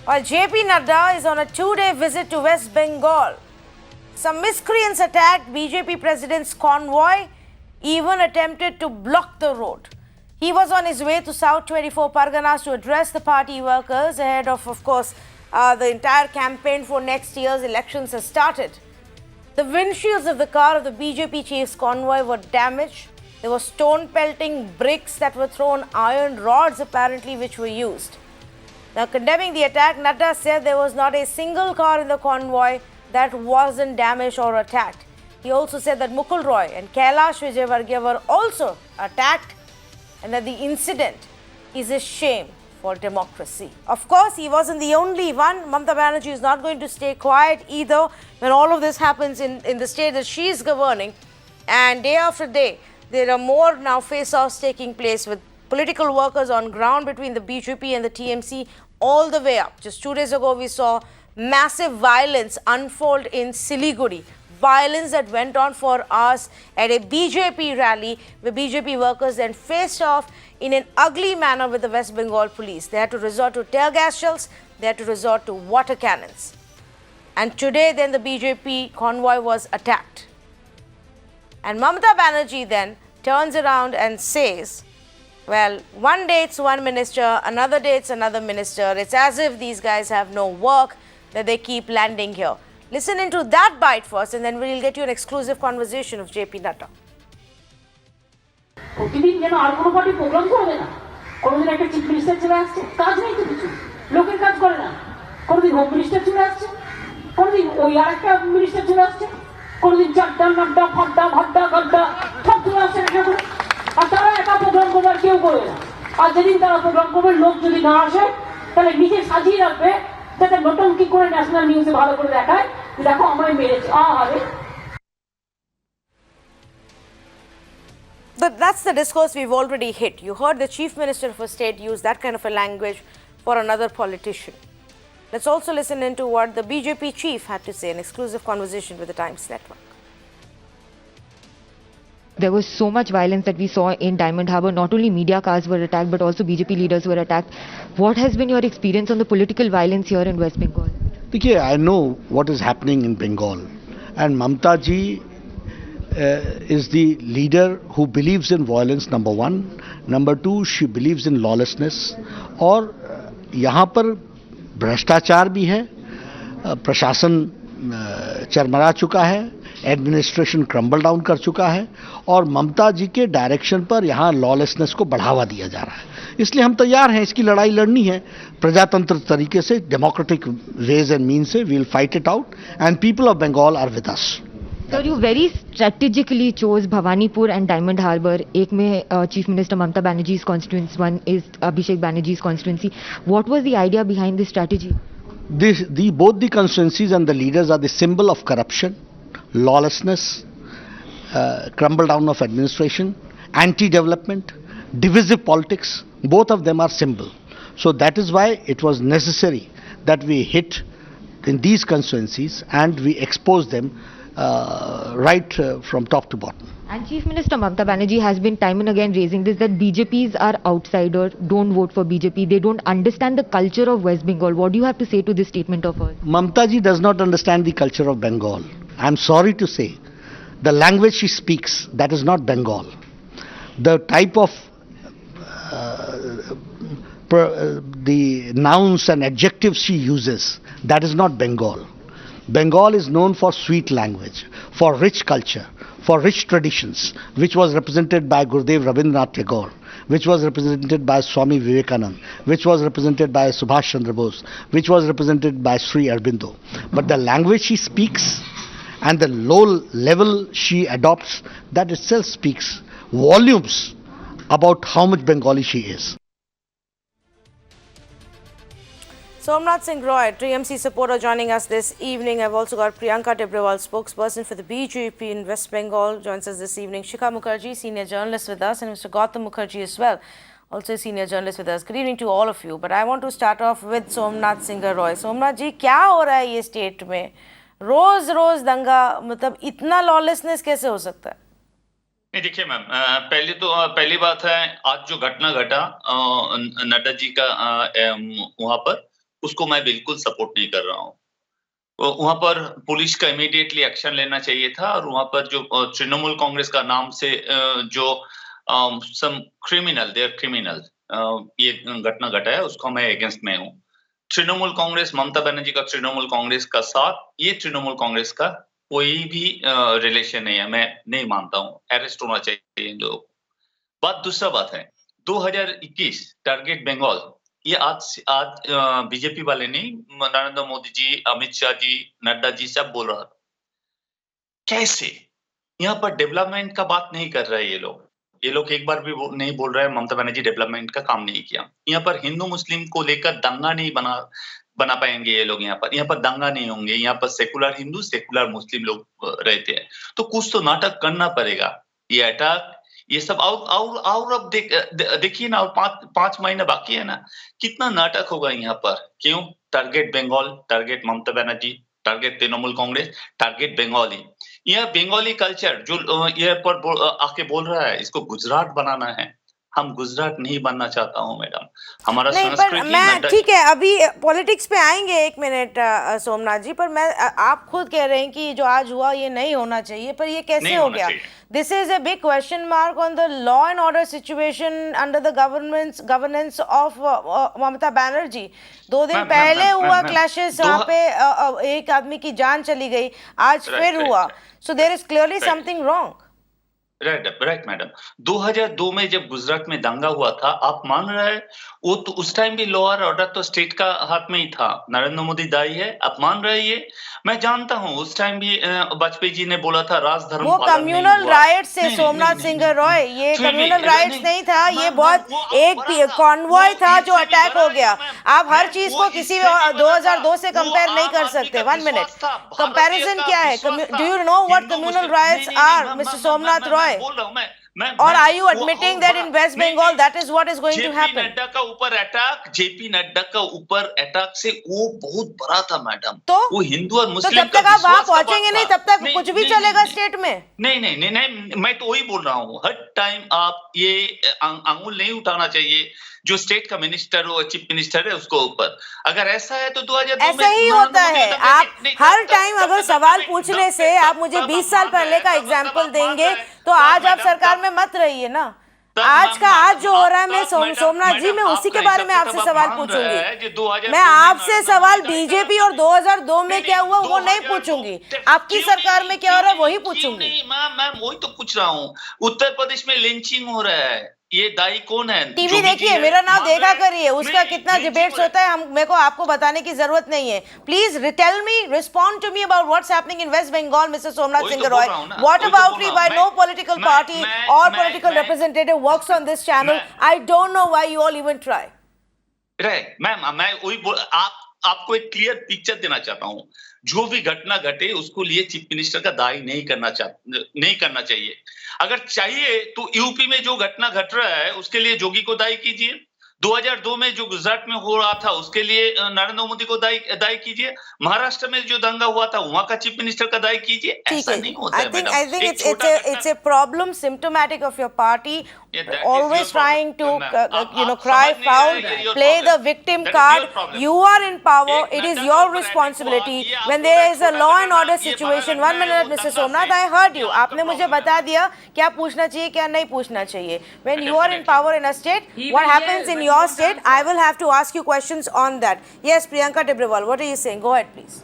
While JP Nadda is on a 2-day visit to West Bengal. Some miscreants attacked BJP President's convoy, even attempted to block the road. He was on his way to South 24 Parganas to address the party workers ahead of course, the entire campaign for next year's elections has started. The windshields of the car of the BJP chief's convoy were damaged. There were stone pelting bricks that were thrown, iron rods apparently which were used. Now, condemning the attack, Nadda said there was not a single car in the convoy that wasn't damaged or attacked. He also said that Mukul Roy and Kailash Vijayvargiya were also attacked and that the incident is a shame for democracy. Of course, he wasn't the only one. Mamata Banerjee is not going to stay quiet either when all of this happens in the state that she is governing. And day after day, there are more now face-offs taking place with political workers on ground between the BJP and the TMC all the way up. Just 2 days ago, we saw massive violence unfold in Siliguri. Violence that went on for hours at a BJP rally where BJP workers then faced off in an ugly manner with the West Bengal police. They had to resort to tear gas shells, they had to resort to water cannons. And today then the BJP convoy was attacked. And Mamata Banerjee then turns around and says, well, one day it's one minister, another day it's another minister. It's as if these guys have no work, that they keep landing here. Listen into that bite first and then we'll get you an exclusive conversation of JP Nadda. প্রতিদিন যেন আর কোনো party programme করবে না, কোনোদিন একটা chief minister চলে আসছে, কাজ নেই তো কিছু, লোকের কাজ করে না, কোনোদিন হোম মিনিস্টার চলে আসছে, কোনোদিন ওই আর একটা মিনিস্টার চলে আসছে, কোনোদিন চারটা নাড্ডা ফাড্ডা ভাড্ডা গাড্ডা সব চলে আসছে একটা করে, আর তারা একা প্রোগ্রাম করবে আর কেউ করবে না। আর যেদিন তারা প্রোগ্রাম করবে লোক যদি না আসে তাহলে নিজে সাজিয়ে রাখবে যাতে নটঙ্কি করে ন্যাশনাল নিউজে ভালো করে দেখায় যে দেখো আমায় মেরেছে আরে। But that's the discourse we've already hit. You heard the Chief Minister of a state use that kind of a language for another politician. Let's also listen into what the BJP chief had to say in exclusive conversation with the Times Network. There was so much violence that we saw in Diamond Harbour. Not only media cars were attacked, but also BJP leaders were attacked. What has been your experience on the political violence here in West Bengal? देखिए, I know what is happening in Bengal, and Mamata ji is the leader who believes in violence, number one. Number two, she believes in lawlessness. और यहाँ पर भ्रष्टाचार भी है, प्रशासन चरमरा चुका है, एडमिनिस्ट्रेशन क्रम्बल डाउन कर चुका है और ममता जी के डायरेक्शन पर यहाँ लॉलेसनेस को बढ़ावा दिया जा रहा है। इसलिए हम तैयार हैं, इसकी लड़ाई लड़नी है प्रजातंत्र तरीके से, डेमोक्रेटिक वेज एंड मीन से। We will fight it out and people of Bengal are with us. So you very strategically chose Bhawanipur and Diamond Harbour. एक में Chief Minister Mamata Banerjee's constituency, one is Abhishek Banerjee's constituency. What was the idea behind this strategy? Both the constituencies and the leaders are the symbol of corruption, lawlessness, crumble down of administration, anti-development, divisive politics. Both of them are symbol. So that is why it was necessary that we hit in these constituencies and we expose them right from top to bottom. And Chief Minister Mamata Banerjee has been time and again raising this, that BJPs are outsider, don't vote for BJP, they don't understand the culture of West Bengal. What do you have to say to this statement of hers? Mamata ji does not understand the culture of Bengal. I am sorry to say, the language she speaks, that is not Bengal. The type of the nouns and adjectives she uses, that is not Bengal. Bengal is known for sweet language, for rich culture, for rich traditions, which was represented by Gurudev Rabindranath Tagore, which was represented by Swami Vivekananda, which was represented by Subhash Chandra Bose, which was represented by Sri Aurobindo. But the language she speaks and the low level she adopts, that itself speaks volumes about how much Bengali she is. Somnath Singh Roy, TMC supporter, joining us this evening. I've also got Priyanka Tibrewal, spokesperson for the BJP in West Bengal, joins us this evening. Shikha Mukherjee, senior journalist with us, and Mr. Gautam Mukherjee as well, also a senior journalist with us. Good evening to all of you. But I want to start off with Somnath Singh Roy. Somnath ji, क्या हो रहा है ये state में? रोज रोज दंगा, मतलब इतना lawlessness कैसे हो सकता है? देखिए मैम, पहली बात है, आज जो घटना घटा नड्डा जी का वहां पर, उसको मैं बिल्कुल सपोर्ट नहीं कर रहा हूँ। वहां पर पुलिस का इमीडिएटली एक्शन लेना चाहिए था और वहां पर जो तृणमूल कांग्रेस का नाम से जो सम क्रिमिनल देयर क्रिमिनल ये घटना घटा है उसको मैं अगेंस्ट में हूँ। तृणमूल कांग्रेस, ममता बनर्जी का तृणमूल कांग्रेस का साथ ये तृणमूल कांग्रेस का कोई भी रिलेशन नहीं है, मैं नहीं मानता हूँ। अरेस्ट होना चाहिए इन लोग। दूसरा बात है 2021 टारगेट बंगाल, ये आज बीजेपी वाले नहीं, नरेंद्र मोदी जी, अमित शाह जी, नड्डा जी सब बोल रहा था। कैसे यहाँ पर डेवलपमेंट का बात नहीं कर रहे ये लोग एक बार भी नहीं बोल रहे हैं ममता बनर्जी डेवलपमेंट का काम नहीं किया। यहाँ पर हिंदू मुस्लिम को लेकर दंगा नहीं बना पाएंगे ये लोग। यहाँ पर दंगा नहीं होंगे। यहाँ पर सेकुलर हिंदू सेकुलर मुस्लिम लोग रहते हैं, तो कुछ तो नाटक करना पड़ेगा। ये अटैक ये सब और अब देखिए ना, और पांच महीना बाकी है ना, कितना नाटक होगा यहाँ पर। क्यों? Target Bengal, target Mamata Banerjee, target Trinamool Congress, target Bengali. यह बंगाली कल्चर जो ये पर आके बोल रहा है, इसको गुजरात बनाना है। हम गुजरात नहीं बनना चाहता हूँ मैडम। हमारा नहीं, पर मैं ठीक है, अभी पॉलिटिक्स पे आएंगे, एक मिनट सोमनाथ जी। पर मैं आप खुद कह रहे हैं कि जो आज हुआ ये नहीं होना चाहिए, पर ये कैसे हो गया? This is a big question mark on the law and order situation under the governance of Mamata Banerjee. 2 दिन पहले हुआ क्लैशेस, वहाँ पे एक आदमी की जान चली गई, आज फिर हुआ। So there is clearly something wrong. Right madam. 2002 में जब गुजरात में दंगा हुआ था, आप मान रहे हैं वो तो उस टाइम भी लॉ और ऑर्डर तो स्टेट का हाथ में ही था। नरेंद्र मोदी दाई है, आप मान रहे हैं ये? मैं जानता हूँ उस टाइम भी वाजपेयी जी ने बोला था राजधर्म वो कम्युनल राइट्स से सोमनाथ सिंह रॉय, ये कम्युनल राइट्स नहीं था, ये बहुत एक कॉन्वॉय था जो अटैक हो गया। आप हर चीज को किसी 2002 से कंपेयर नहीं कर सकते। 1 मिनट, कंपैरिजन क्या है? Do you know what communal riots are, mister Somnath Roy? बोल रहा हूँ मैं Or are you admitting that in West Bengal that is what is going to happen? Nadda का ऊपर अटैक, जेपी नड्डा का ऊपर अटैक से वो बहुत बड़ा था मैडम। तो वो हिंदू और मुस्लिम तो जब तक आप वहां पहुंचेंगे नहीं तब तक कुछ भी चलेगा स्टेट में? नहीं, मैं तो वही बोल रहा हूँ। हर टाइम आप ये आंगुल नहीं उठाना चाहिए जो स्टेट का मिनिस्टर हो, चीफ मिनिस्टर है उसको ऊपर। अगर ऐसा है तो 2002 में ऐसा ही होता है। आप हर टाइम अगर सवाल पूछने से आप मुझे 20 साल पहले का एग्जाम्पल देंगे तो आज आप सरकार में मत रहिए ना। आज का आज जो हो रहा है, मैं सोमनाथ जी, मैं उसी के बारे में आपसे सवाल पूछूंगी। मैं आपसे सवाल बीजेपी और 2002 में क्या हुआ वो नहीं पूछूंगी, आपकी सरकार में क्या हो रहा है वही पूछूंगी। मैं वही तो पूछ रहा हूँ। उत्तर प्रदेश में लिंचिंग हो रहा है, ये दाई कौन है? टीवी देखिए, मेरा नाम देखा करिए, उसका कितना डिबेट्स होता है, हम मेरे को आपको बताने की जरूरत नहीं है। Please tell me, respond to me about what's happening in West Bengal, mister Somnath Singh Roy. What about me? Why no political party और political representative works on this channel? I don't know why you all even try. Right ma'am, मैं वही आपको एक clear picture देना चाहता हूँ। जो भी घटना घटे उसको लिए चीफ मिनिस्टर का दाई नहीं करना चाहिए। अगर चाहिए तो यूपी में जो घटना घट रहा है उसके लिए जोगी को दाई कीजिए। 2002 में जो गुजरात में हो रहा था उसके लिए नरेंद्र मोदी को दाई कीजिए। महाराष्ट्र में जो दंगा हुआ था वहां का चीफ मिनिस्टर का दाई कीजिए। ऐसा नहीं होता है madam. I think it's a problem symptomatic of your party always trying to cry foul, play the victim card. You are in power, it is your responsibility when there is a law and order situation. 1 minute Mr. Somnath, I heard you. आपने मुझे बता दिया क्या पूछना चाहिए क्या नहीं पूछना चाहिए। When you are in power in a state, what happens in your state, I will have to ask you questions on that. Yes, Priyanka Tibrewal, what are you saying? Go ahead, please.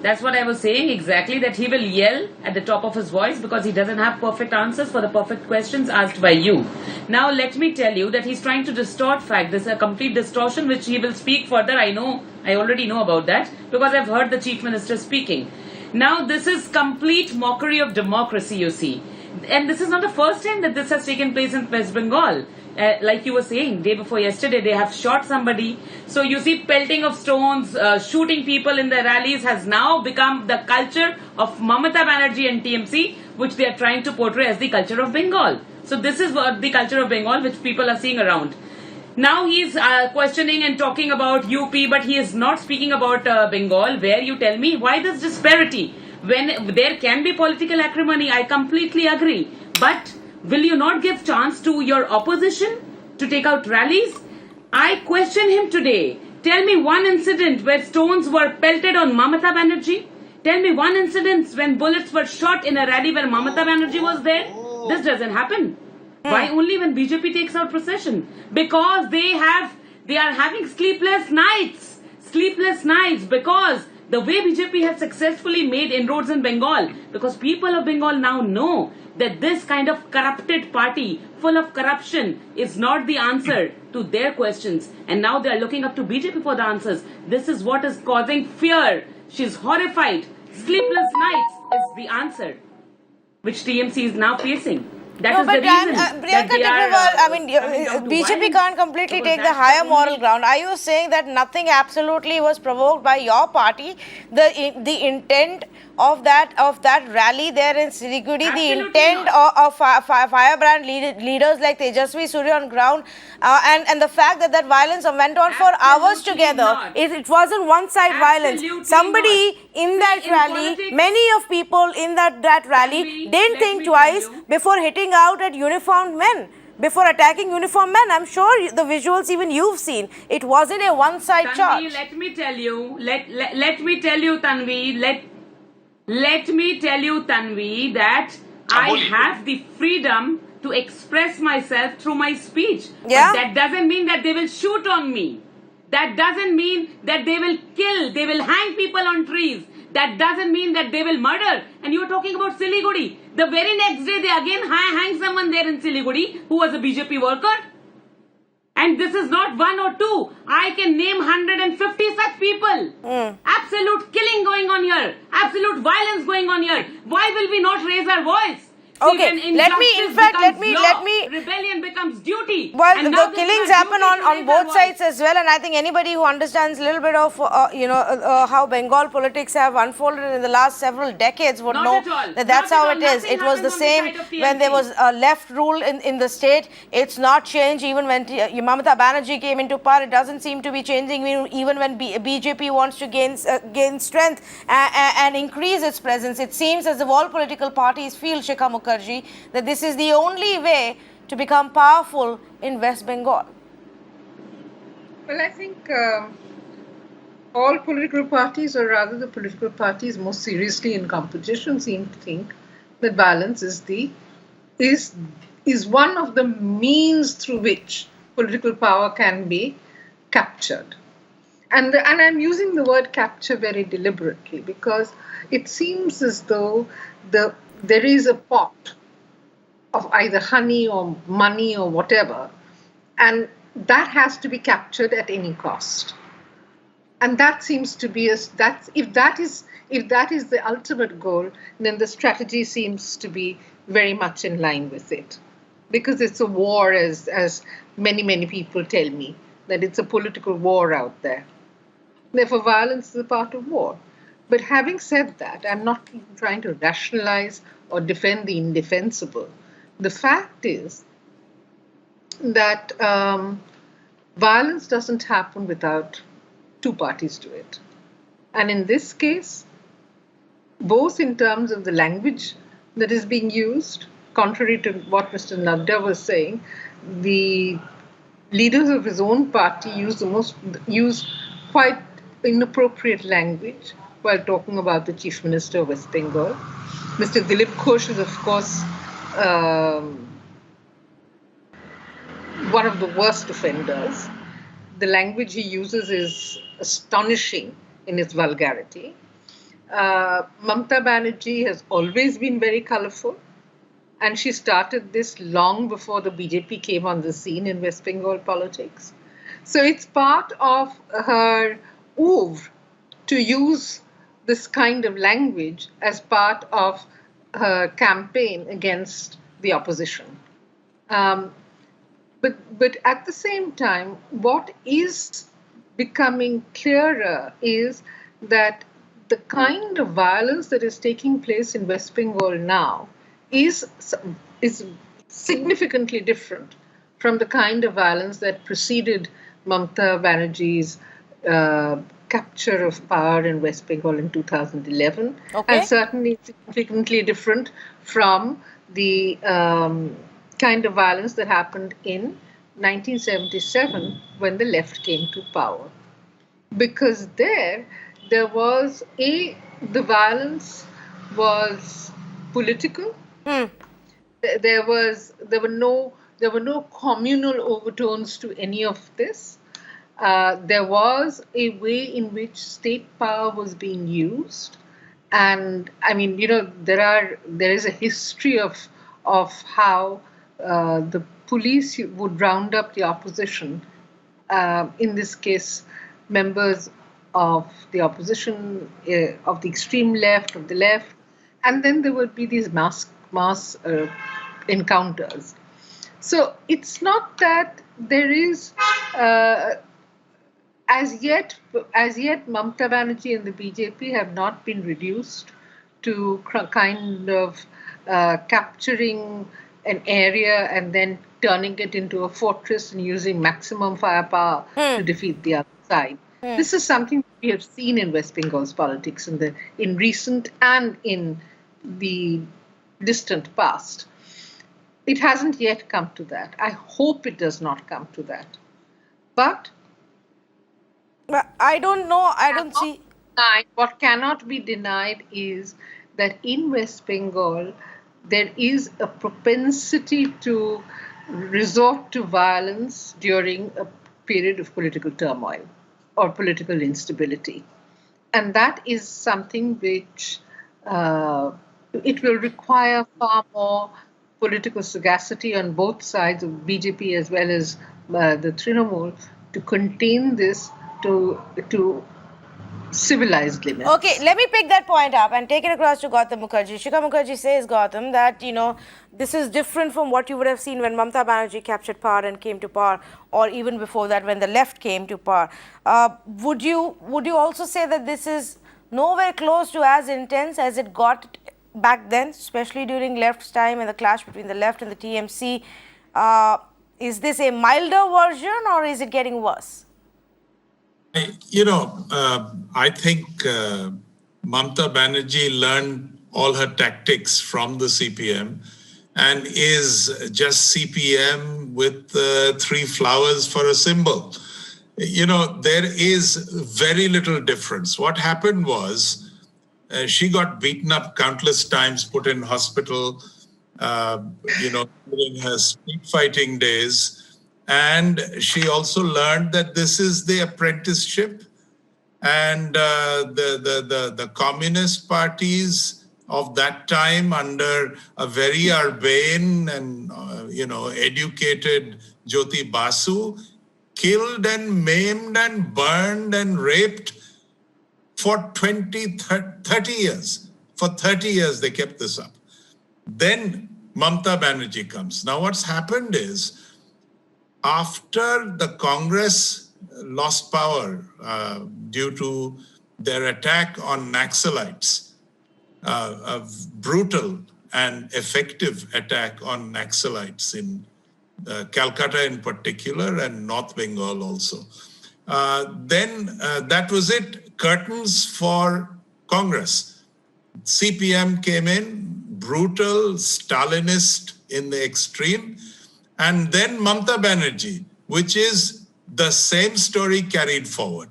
That's what I was saying exactly, that he will yell at the top of his voice because he doesn't have perfect answers for the perfect questions asked by you. Now let me tell you that he's trying to distort fact. This is a complete distortion which he will speak further. I already know about that because I've heard the Chief Minister speaking. Now this is complete mockery of democracy, you see. And this is not the first time that this has taken place in West Bengal. Like you were saying, day before yesterday, they have shot somebody. So you see, pelting of stones, shooting people in the rallies has now become the culture of Mamata Banerjee and TMC, which they are trying to portray as the culture of Bengal. So this is the culture of Bengal which people are seeing around. Now he is questioning and talking about UP, but he is not speaking about Bengal, where you tell me why this disparity? When there can be political acrimony, I completely agree. But will you not give chance to your opposition to take out rallies? I question him today. Tell me one incident where stones were pelted on Mamata Banerjee. Tell me one incident when bullets were shot in a rally where Mamata Banerjee was there. This doesn't happen. Why only when BJP takes out procession? Because they are having sleepless nights. Sleepless nights because the way BJP has successfully made inroads in Bengal, because people of Bengal now know that this kind of corrupted party full of corruption is not the answer to their questions, and now they are looking up to BJP for the answers. This is what is causing fear. She's horrified. Sleepless nights is the answer which TMC is now facing. That No, is but the reason Priyanka Tibrewal, BJP can't completely take the higher moral ground. Are you saying that nothing absolutely was provoked by your party? The intent of that rally there in Siliguri, the intent of firebrand leaders like Tejasvi Surya on ground, and the fact that violence went on for hours together. It wasn't one-side violence. Somebody in that rally, many of people in that rally didn't think twice before hitting out at uniformed men, before attacking uniformed men. I'm sure the visuals even you've seen. It wasn't a one-side charge. Let me tell you, let me tell you, Tanvi, let me tell you, Tanvi, that I have the freedom to express myself through my speech. Yeah. But that doesn't mean that they will shoot on me. That doesn't mean that they will kill, they will hang people on trees. That doesn't mean that they will murder. And you're talking about Siliguri. The very next day, they again hang someone there in Siliguri who was a BJP worker. And this is not one or two. I can name 150 such people. Absolute killing going on here. Absolute violence going on here. Why will we not raise our voice? Okay, let me. Rebellion becomes duty. Well, the killings happen on both sides as well, and I think anybody who understands a little bit of how Bengal politics have unfolded in the last several decades would know that that's how it is. It was the same when there was a left rule in the state. It's not changed even when Mamata Banerjee came into power. It doesn't seem to be changing even when BJP wants to gain strength and increase its presence. It seems as if all political parties feel, Shikha Mukherjee, that this is the only way to become powerful in West Bengal. Well, I think all political parties, or rather the political parties most seriously in competition, seem to think that violence is one of the means through which political power can be captured. And I'm using the word capture very deliberately because it seems as though there is a pot of either honey or money or whatever, and that has to be captured at any cost. And that seems to be if that is the ultimate goal, then the strategy seems to be very much in line with it, because it's a war, as many people tell me, that it's a political war out there. Therefore, violence is a part of war. But having said that, I'm not trying to rationalize or defend the indefensible. The fact is that violence doesn't happen without two parties to it. And in this case, both in terms of the language that is being used, contrary to what Mr. Nadda was saying, the leaders of his own party use quite inappropriate language while talking about the Chief Minister of West Bengal. Mr. Dilip Ghosh is, of course, one of the worst offenders. The language he uses is astonishing in its vulgarity. Mamata Banerjee has always been very colorful, and she started this long before the BJP came on the scene in West Bengal politics. So it's part of her oeuvre to use this kind of language as part of her campaign against the opposition. But at the same time, what is becoming clearer is that the kind of violence that is taking place in West Bengal now is significantly different from the kind of violence that preceded Mamata Banerjee's capture of power in West Bengal in 2011, and certainly significantly different from the kind of violence that happened in 1977 when the left came to power. Because there was the violence was political. There were no communal overtones to any of this. There was a way in which state power was being used, and I mean, there is a history of how the police would round up the opposition. In this case, members of the opposition, of the extreme left, of the left, and then there would be these mass encounters. So it's not that there is, as yet, Mamata Banerjee and the BJP have not been reduced to kind of capturing an area and then turning it into a fortress and using maximum firepower to defeat the other side. This is something we have seen in West Bengal's politics in recent and in the distant past. It hasn't yet come to that. I hope it does not come to that. But I don't know. I don't see. What cannot be denied is that in West Bengal, there is a propensity to resort to violence during a period of political turmoil or political instability. And that is something which it will require far more political sagacity on both sides of BJP as well as the Trinamool to contain this to civilized limits. Okay, let me pick that point up and take it across to Gautam Mukherjee. Shikha Mukherjee says, Gautam, that, this is different from what you would have seen when Mamata Banerjee captured power and came to power, or even before that when the left came to power. Would you also say that this is nowhere close to as intense as it got back then, especially during left's time and the clash between the left and the TMC? Is this a milder version or is it getting worse? I think Mamata Banerjee learned all her tactics from the CPM and is just CPM with 3 flowers for a symbol. There is very little difference. What happened was she got beaten up countless times, put in hospital, during her street fighting days. And she also learned that this is the apprenticeship, and the communist parties of that time, under a very urbane and educated Jyoti Basu, killed and maimed and burned and raped for 30 years. For 30 years they kept this up. Then Mamata Banerjee comes. Now what's happened is, after the Congress lost power due to their attack on Naxalites, a brutal and effective attack on Naxalites in Calcutta in particular and North Bengal also, then that was it. Curtains for Congress. CPM came in, brutal, Stalinist in the extreme. And then Mamata Banerjee, which is the same story carried forward.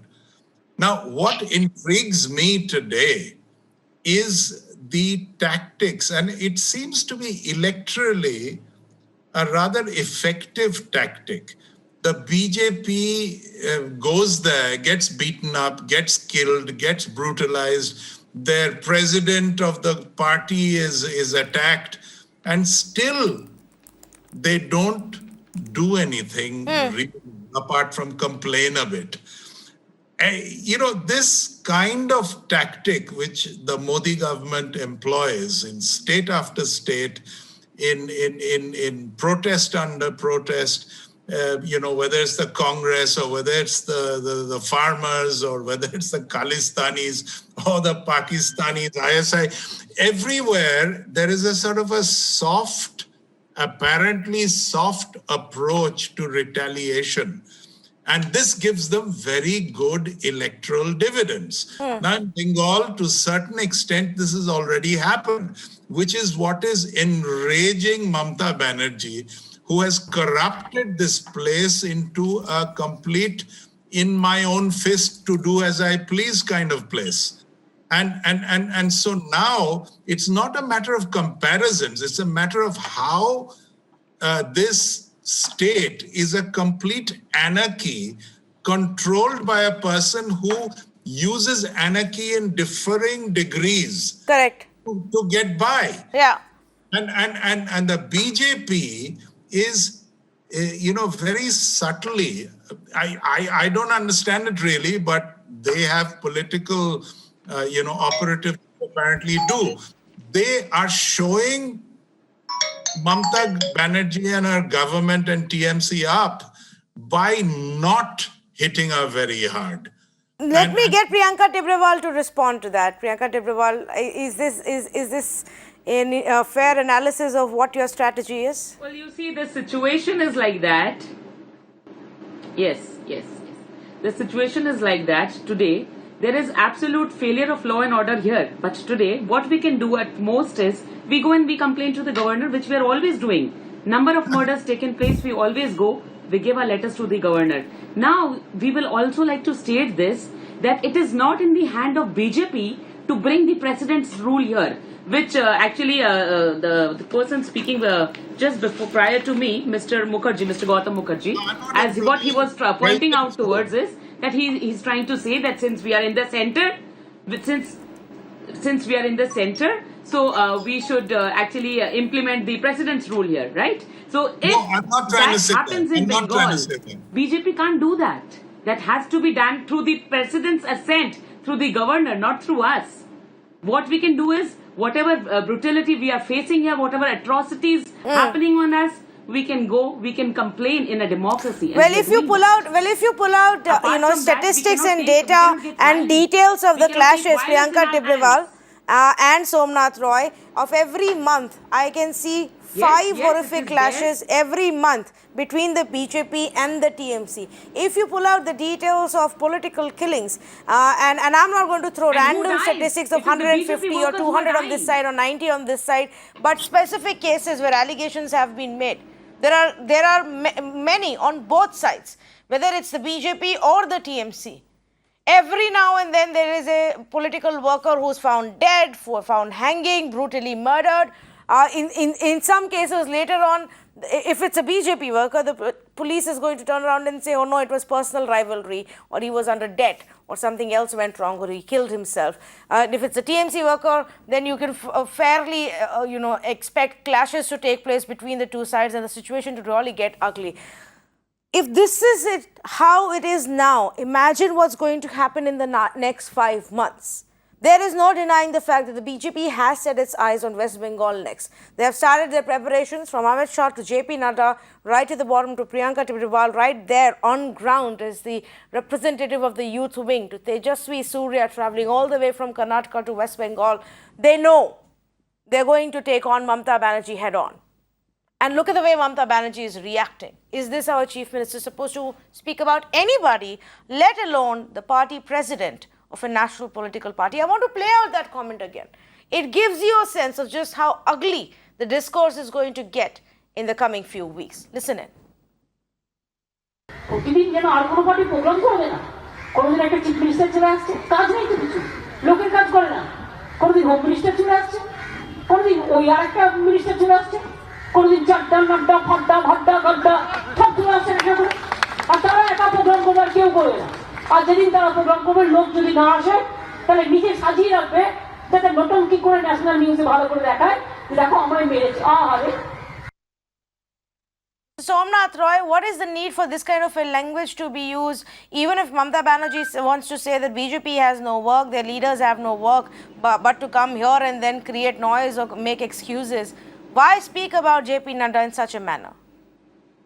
Now, what intrigues me today is the tactics, and it seems to be electorally a rather effective tactic. The BJP goes there, gets beaten up, gets killed, gets brutalized. Their president of the party is attacked, and still they don't do anything really, apart from complain a bit. This kind of tactic which the Modi government employs in state after state, in protest under protest, whether it's the Congress or whether it's the farmers or whether it's the Khalistanis or the Pakistanis, ISI, everywhere there is a sort of a apparently soft approach to retaliation. And this gives them very good electoral dividends. Now in Bengal, to a certain extent, this has already happened, which is what is enraging Mamata Banerjee, who has corrupted this place into a complete in my own fist to do as I please kind of place. And so now it's not a matter of comparisons, it's a matter of how this state is a complete anarchy controlled by a person who uses anarchy in differing degrees. Correct. To get by. Yeah. And the BJP is, very subtly, I don't understand it really, but they have political, operatives apparently do. They are showing Mamata Banerjee and her government and TMC up by not hitting her very hard. Let me get Priyanka Tibrewal to respond to that. Priyanka Tibrewal, is this a fair analysis of what your strategy is? Well, you see, the situation is like that. Yes. The situation is like that today. There is absolute failure of law and order here. But today, what we can do at most is, we go and we complain to the governor, which we are always doing. Number of murders taken place, we always go. We give our letters to the governor. Now, we will also like to state this, that it is not in the hand of BJP to bring the president's rule here, which the person speaking just before, prior to me, Mr. Gautam Mukherjee, as what he was pointing out towards is that he's trying to say that since we are in the center, since we are in the center, so we should actually implement the president's rule here, right? So if that happens in Bengal, BJP can't do that. That has to be done through the president's assent, through the governor, not through us. What we can do is, whatever brutality we are facing here, whatever atrocities happening on us, we can go, we can complain in a democracy. Well, if you pull out, statistics and data and details of the clashes, Priyanka Tibrewal and Somnath Roy, of every month, I can see 5 horrific clashes every month between the BJP and the TMC. If you pull out the details of political killings, and I'm not going to throw random statistics of 150 or 200 on this side or 90 on this side, but specific cases where allegations have been made. There are many on both sides, whether it's the BJP or the TMC. Every now and then there is a political worker who's found dead, found hanging, brutally murdered. In some cases later on, if it's a BJP worker, the police is going to turn around and say, oh no, it was personal rivalry, or he was under debt, or something else went wrong, or he killed himself. And if it's a TMC worker, then you can fairly, expect clashes to take place between the two sides and the situation to really get ugly. If this is how it is now, imagine what's going to happen in the next 5 months. There is no denying the fact that the BJP has set its eyes on West Bengal next. They have started their preparations from Amit Shah to JP Nadda, right to the bottom to Priyanka Tibrewal, right there on ground as the representative of the youth wing, to Tejasvi Surya travelling all the way from Karnataka to West Bengal. They know they're going to take on Mamata Banerjee head on. And look at the way Mamata Banerjee is reacting. Is this our Chief Minister supposed to speak about anybody, let alone the party president of a national political party? I want to play out that comment again. It gives you a sense of just how ugly the discourse is going to get in the coming few weeks. Listen in. প্রতিদিন যেন আর কোনো party programme করবে না, কোনোদিন একটা chief minister চলে আসছে, কাজ নেই তো কিছু, লোকের কাজ করে না, কোনোদিন হোম মিনিস্টার চলে আসছে, কোনোদিন ওই আর একটা মিনিস্টার চলে আসছে, কোনোদিন চারটা নাড্ডা ফাড্ডা ভাড্ডা গাড্ডা সব চলে আসছে একটা করে, আর তারা একা প্রোগ্রাম করবে আর কেউ করবে না। আর যেদিন তারা প্রোগ্রাম করবে, লোক যদি না আসে, তাহলে নিজে সাজিয়ে রাখবে যাতে নটঙ্কি করে ন্যাশনাল নিউজে ভালো করে দেখায় যে দেখো আমায় মেরেছে। আরে Somnath Roy, what is the need for this kind of a language to be used, even if Mamata Banerjee wants to say that BJP has no work, their leaders have no work, but to come here and then create noise or make excuses? Why speak about JP Nadda in such a manner?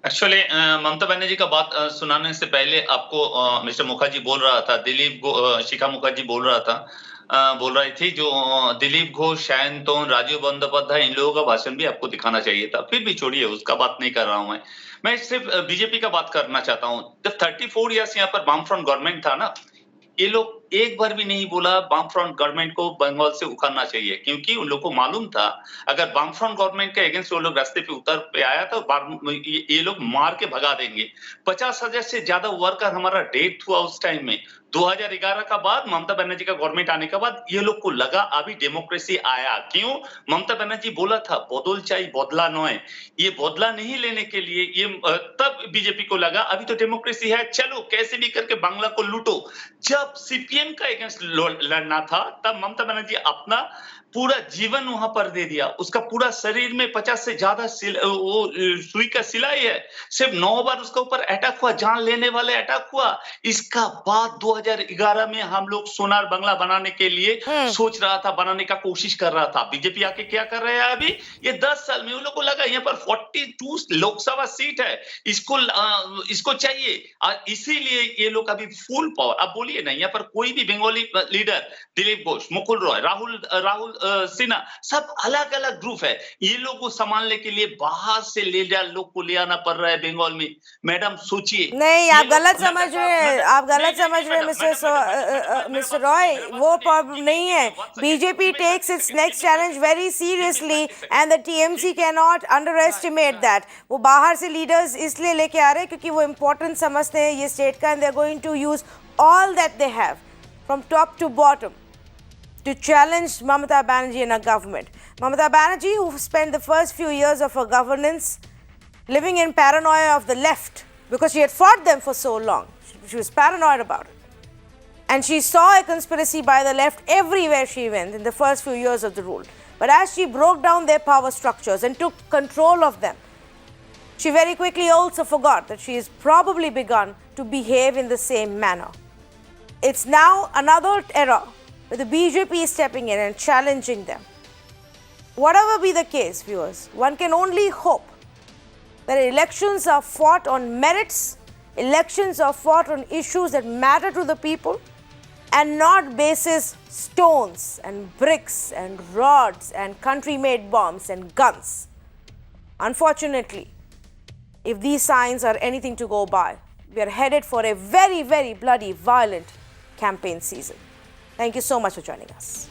Actually Mamata Banerjee का बात सुनाने से पहले आपको mister Mukherjee बोल रहा था, शिखा मुखर्जी बोल रही थी, जो दिलीप घोष, शायंतोन, राजीव बंदोपाध्याय, इन लोगों का भाषण भी आपको दिखाना चाहिए था। फिर भी छोड़िए, उसका बात नहीं कर रहा हूं मैं सिर्फ बीजेपी का बात करना चाहता हूं। जब 34 ईयर्स यहाँ पर वाम फ्रंट गवर्नमेंट था ना, ये लोग एक बार भी नहीं बोला वाम फ्रंट गवर्नमेंट को बंगाल से उखाड़ना चाहिए, क्योंकि उन लोग को मालूम था अगर वाम फ्रंट गवर्नमेंट के अगेंस्ट वो लोग रास्ते पे उतर पे आया तो ये लोग मार के भगा देंगे। 50,000 से ज्यादा वर्कर हमारा डेथ हुआ उस टाइम में। 2011 का बाद ममता बनर्जी का गवर्नमेंट आने के बाद ये लोग को लगा अभी डेमोक्रेसी आया। क्यों? ममता बनर्जी बोला था बदल चाहिए बदला नय, ये बदला नहीं लेने के लिए ये तब बीजेपी को लगा अभी तो डेमोक्रेसी है, चलो कैसे भी करके बांग्ला को लूटो। जब सीपीएम का अगेंस्ट लड़ना था तब ममता बनर्जी अपना पूरा जीवन वहां पर दे दिया। उसका पूरा शरीर में 50 से ज्यादा सुई का सिलाई है। सिर्फ 9 बार उसके ऊपर अटैक हुआ, जान लेने वाले अटैक हुआ। इसका बाद 2011 में हम लोग सोनार बंगला बनाने के लिए सोच रहा था, बनाने का कोशिश कर रहा था। बीजेपी आके क्या कर रहा है अभी? ये 10 साल में उन लोग को लगा यहाँ पर 42 लोकसभा सीट है, इसको चाहिए। इसीलिए ये लोग अभी फुल पावर। अब बोलिए ना, यहाँ पर कोई भी बंगाली लीडर, दिलीप घोष, मुकुल रॉय, राहुल सिन्हा, सब अलग अलग ग्रुप है। ये लोग को संभालने के लिए बाहर से लीडर लोग को ले आना पड़ रहा है बंगाल में। मैडम सोचिए। नहीं, आप गलत समझ रहे हैं, आप गलत समझ रहे हैं मिस्टर रॉय, वो प्रॉब्लम नहीं है। BJP takes its next challenge very seriously and the TMC can not underestimate that. वो बाहर से लीडर्स इसलिए लेके आ रहे हैं क्योंकि वो इंपॉर्टेंट समझते हैं ये स्टेट का, and they are going to use all that they have from top to bottom to challenge Mamata Banerjee and her government. Mamata Banerjee, who spent the first few years of her governance living in paranoia of the left because she had fought them for so long. She was paranoid about it. And she saw a conspiracy by the left everywhere she went in the first few years of the rule. But as she broke down their power structures and took control of them, she very quickly also forgot that she has probably begun to behave in the same manner. It's now another era with the BJP stepping in and challenging them. Whatever be the case, viewers, one can only hope that elections are fought on merits, elections are fought on issues that matter to the people, and not basis stones and bricks and rods and country-made bombs and guns. Unfortunately, if these signs are anything to go by, we are headed for a very, very bloody, violent campaign season. Thank you so much for joining us.